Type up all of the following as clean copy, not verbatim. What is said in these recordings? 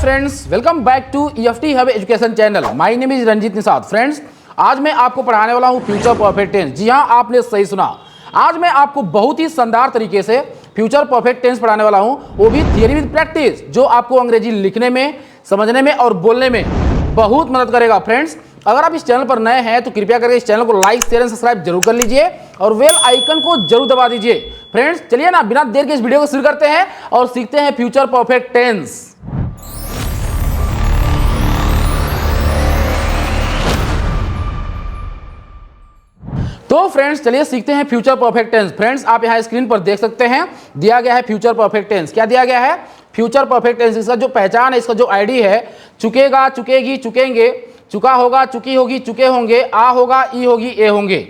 Friends, welcome back to EFT hub education channel. My name is Ranjeet Nishad. Friends, आज मैं आपको पढ़ाने वाला हूं फ्यूचर परफेक्ट टेंस। जी हां, आपने सही सुना। आज मैं आपको बहुत ही शानदार तरीके से फ्यूचर परफेक्ट टेंस पढ़ाने वाला हूं, वो भी थियरी विद प्रैक्टिस, जो आपको अंग्रेजी लिखने में, समझने में और बोलने में बहुत मदद करेगा। फ्रेंड्स, अगर आप इस चैनल पर नए हैं तो कृपया करके इस चैनल को लाइक, शेयर एंड सब्सक्राइब जरूर कर लीजिए और बेल आइकन को जरूर दबा दीजिए। फ्रेंड्स, चलिए ना बिना देर के इस वीडियो को शुरू करते हैं और सीखते हैं फ्यूचर परफेक्ट टेंस। तो फ्रेंड्स, चलिए सीखते हैं फ्यूचर परफेक्ट टेंस। फ्रेंड्स, आप यहाँ स्क्रीन पर देख सकते हैं, दिया गया है फ्यूचर परफेक्ट टेंस। क्या दिया गया है? Future perfect tense. इसका जो पहचान है, इसका जो आईडी है, चुकेगा, चुकेगी, चुकेंगे, चुका होगा, चुकी होगी, चुके होंगे, आ होगा, ई होगी, ए होंगे।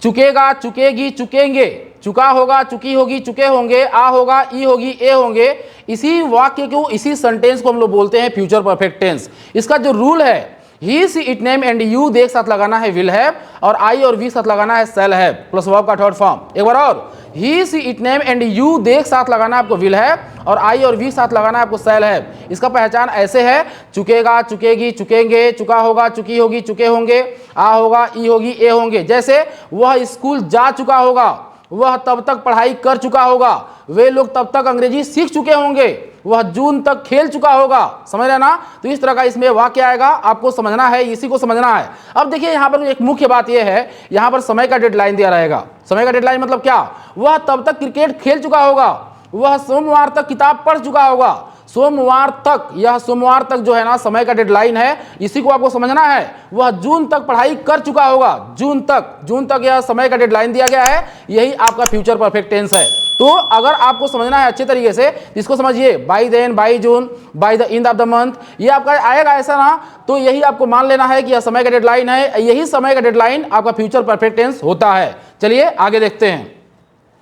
चुकेगा, चुकेगी, चुकेंगे, चुका होगा, चुकी होगी, चुके होंगे, आ होगा, ई होगी, ए होंगे। इसी वाक्य को, इसी सेंटेंस को हम लोग बोलते हैं फ्यूचर परफेक्ट टेंस। इसका जो रूल है, ही, सी, इट, नेम एंड यू देख साथ लगाना है विल हैव, और आई और वी साथ लगाना है शैल हैव प्लस वर्ब का थर्ड फॉर्म। एक बार और, ही, सी, इट, नेम एंड यू देख साथ लगाना है आपको विल हैव, और आई और वी साथ लगाना है आपको शैल हैव। इसका पहचान ऐसे है, चुकेगा, चुकेगी, चुकेंगे, चुका होगा, चुकी होगी, चुके होंगे, आ होगा, ई होगी, ए होंगे। जैसे वह स्कूल जा चुका होगा, वह तब तक पढ़ाई कर चुका होगा, वे लोग तब तक अंग्रेजी सीख चुके होंगे, वह जून तक खेल चुका होगा। समझ रहे ना? तो इस तरह का इसमें वाक्य आएगा, आपको समझना है, इसी को समझना है। अब देखिए, यहाँ पर एक मुख्य बात यह है, यहाँ पर समय का डेडलाइन दिया रहेगा। समय का डेडलाइन मतलब क्या? वह तब तक क्रिकेट खेल चुका होगा, वह सोमवार तक किताब पढ़ चुका होगा। सोमवार तक, यह सोमवार तक जो है ना समय का डेडलाइन है, इसी को आपको समझना है। वह जून तक पढ़ाई कर चुका होगा, जून तक यह समय का डेडलाइन दिया गया है। यही आपका फ्यूचर परफेक्ट टेंस है। तो अगर आपको समझना है अच्छे तरीके से, इसको समझिए, by then, by June, by the end of the month, ये आपका आएगा ऐसा ना, तो यही आपको मान लेना है कि यह समय का डेडलाइन है। यही समय का डेडलाइन आपका फ्यूचर परफेक्ट टेंस होता है। चलिए आगे देखते हैं।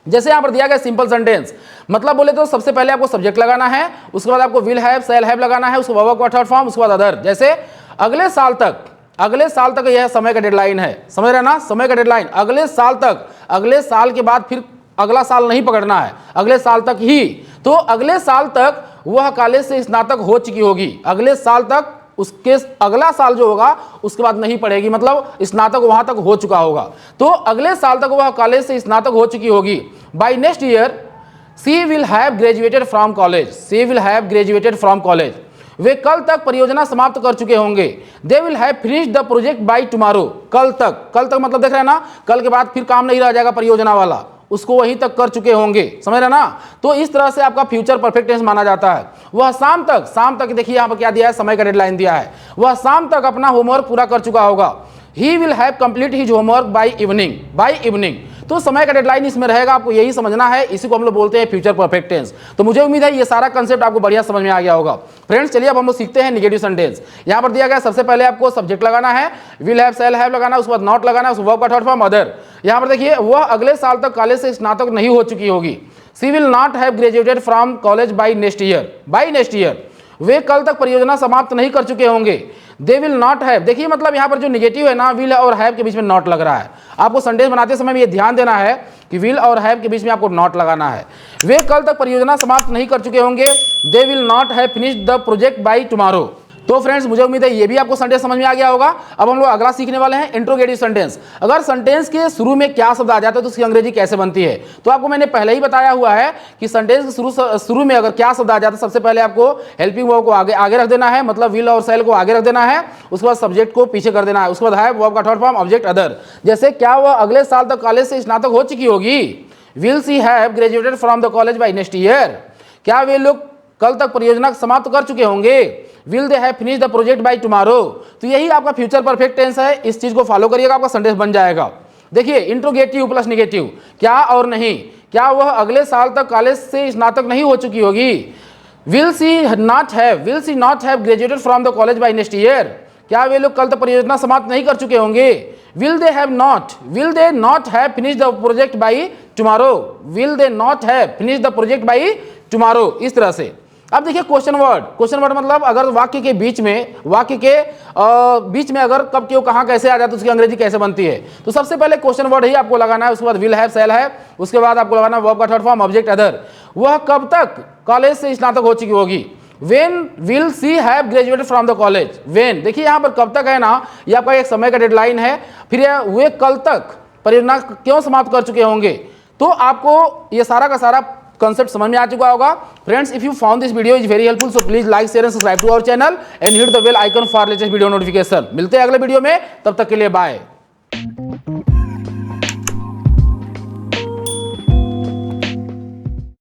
जैसे यहां पर दिया गया सिंपल सेंटेंस, मतलब बोले तो सबसे पहले आपको सब्जेक्ट लगाना है, उसके बाद आपको विल हैव, शैल हैव लगाना है, उसके वर्ब का थर्ड फॉर्म, उसके बाद अदर। जैसे अगले साल तक यह समय का डेडलाइन है। समझ रहे ना? समय का डेडलाइन अगले साल तक, अगले साल के बाद फिर अगला साल नहीं पकड़ना है, अगले साल तक ही। तो अगले साल तक वह कॉलेज से स्नातक हो चुकी होगी, अगले साल तक, उसके अगला साल जो होगा उसके बाद नहीं पढ़ेगी, मतलब स्नातक वहां तक हो चुका होगा। तो अगले साल तक वह कॉलेज से स्नातक हो चुकी होगी। By next year she will have graduated from college, she will have graduated from college. वे कल तक परियोजना समाप्त कर चुके होंगे। They will have finished the project by tomorrow. कल तक मतलब देख रहे हैं ना, कल के बाद फिर काम नहीं रह जाएगा परियोजना वाला, उसको वहीं तक कर चुके होंगे। समझ रहे ना? तो इस तरह से आपका फ्यूचर परफेक्ट टेंस माना जाता है। वह शाम तक देखिए यहाँ पर क्या दिया है, समय का डेडलाइन दिया है। वह शाम तक अपना होमवर्क पूरा कर चुका होगा। He will have complete his homework by evening. तो समय का डेडलाइन इसमें रहेगा, आपको यही समझना है। इसी को हम लोग बोलते हैं फ्यूचर परफेक्ट टेंस। तो मुझे उम्मीद है ये सारा कंसेप्ट आपको बढ़िया समझ में आ गया होगा। फ्रेंड्स, चलिए अब हम लोग सीखते हैं नेगेटिव सेंटेंस। यहाँ पर दिया गया, सबसे पहले आपको सब्जेक्ट लगाना है, विल हैव, शैल हैव लगाना है, उसके बाद नॉट लगाना है, उसके वर्ब का थर्ड फॉर्म अदर। यहाँ पर देखिए, वह अगले साल तक कॉलेज से स्नातक नहीं हो चुकी होगी। She will not have graduated from college by next year. वे कल तक परियोजना समाप्त नहीं कर चुके होंगे। दे विल नॉट हैव, देखिए मतलब यहाँ पर जो नेगेटिव है ना, विल और हैव के बीच में नॉट लग रहा है। आपको सेंटेंस बनाते समय ये ध्यान देना है कि विल और हैव के बीच में आपको नॉट लगाना है। वे कल तक परियोजना समाप्त नहीं कर चुके होंगे। They will not have finished the project by tomorrow. तो फ्रेंड्स, मुझे उम्मीद है ये भी आपको सेंटेंस समझ में आ गया होगा। अब हम लोग अगला सीखने वाले हैं इंट्रोगेटिव सेंटेंस। अगर सेंटेंस के शुरू में क्या शब्द आ जाता है तो उसकी अंग्रेजी कैसे बनती है, तो आपको मैंने पहले ही बताया हुआ है कि सेंटेंस के शुरू में अगर क्या शब्द आ जाता है, सबसे पहले आपको हेल्पिंग वर्ब को आगे रख देना है, मतलब विल और शैल को आगे रख देना है, उसके बाद सब्जेक्ट को पीछे कर देना है, उसके बाद है वर्ब का थर्ड फॉर्म, ऑब्जेक्ट अदर। जैसे क्या वह अगले साल तक कॉलेज से स्नातक हो चुकी होगी। Will she have graduated from the college by next year. क्या वे लोग कल तक परियोजना समाप्त कर चुके होंगे। Will they have finish the project by tomorrow. तो यही आपका फ्यूचर परफेक्ट टेंस है। इस चीज को फॉलो करिएगा, आपका सेंटेंस बन जाएगा। देखिए, इंट्रोगेटिव प्लस नेगेटिव, क्या और नहीं। क्या वह अगले साल तक कॉलेज से स्नातक नहीं हो चुकी होगी। Will she not have graduated from the college by next year. क्या वे लोग कल तक परियोजना समाप्त नहीं कर चुके होंगे। Will they not have finish the project by tomorrow. Will they not have finish the project by tomorrow. इस तरह से। अब देखिए क्वेश्चन वर्ड मतलब अगर वाक्य के बीच में अगर कब क्यों कहाँ कैसे आ जाता है, उसकी अंग्रेजी कैसे बनती है। तो सबसे पहले क्वेश्चन वर्ड ही आपको लगाना है, उसके बाद विल हैव, शैल हैव, उसके बाद आपको लगाना वर्ब का थर्ड फॉर्म, ऑब्जेक्ट अदर। वह कब तक कॉलेज से स्नातक हो चुकी होगी। When will she have graduated from the college. When देखिए यहाँ पर कब तक है ना, ये आपका एक समय का डेडलाइन है। फिर वे कल तक परियोजना क्यों समाप्त कर चुके होंगे। तो आपको ये सारा का सारा कंसेप्ट समझ में आ चुका होगा। Friends, if you found this video is very helpful, so please like share and subscribe to our channel and hit the bell icon for latest video notification. मिलते हैं अगले वीडियो में, तब तक के लिए बाय।